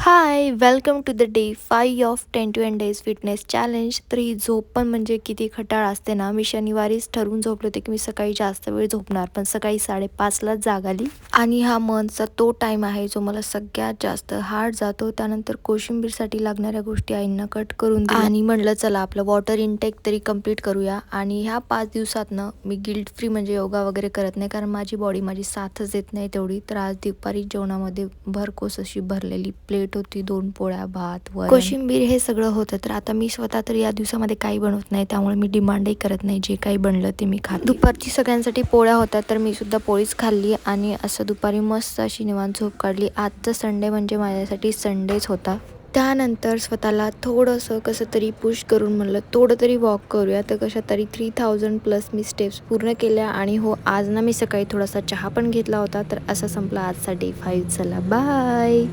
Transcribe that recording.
High, welcome to the day 5 of 21 days fitness challenge. तर ही झोप पण म्हणजे किती खटाळ असते ना. मी शनिवारीच ठरवून झोपले होते की मी सकाळी जास्त वेळ झोपणार, पण सकाळी 5:30लाच जाग आली. आणि हा मंथचा तो टाईम आहे जो मला सगळ्यात जास्त हार्ड जातो. त्यानंतर कोशिंबीरसाठी लागणाऱ्या गोष्टी आईंना कट करून दिल्या आणि म्हटलं चला आपलं वॉटर इनटेक तरी कंप्लीट करूया. आणि ह्या 5 दिवसातनं मी गिल्ट फ्री म्हणजे योगा वगैरे करत नाही, कारण माझी बॉडी माझी साथच देत नाही तेवढी. तर आज दुपारी जेवणामध्ये भरकोस अशी भरलेली प्लेट होती, 2 पोळ्या, भात, वरण, कोशिंबीर हे सगळं होतं. तर आता मी स्वतः तर या दिवसामध्ये काही बनवत नाही, त्यामुळे मी डिमांडही करत नाही. जे काही बनलं ते मी खाते. दुपारची सगळ्यांसाठी पोळ्या होत्या, तर मी सुद्धा पोळीच खाल्ली आणि असं दुपारी मस्त अशी निवांत झोप काढली. आजचा संडे म्हणजे माझ्यासाठी संडेच होता. त्यानंतर स्वतःला थोडंसं कसं तरी पुश करून म्हणलं थोडं तरी वॉक करूया. तर कशा तरी 3000+ मी स्टेप्स पूर्ण केल्या. आणि हो, आज ना मी सकाळी थोडासा चहा पण घेतला होता. तर असा संपला आजचा डे 5. चला बाय.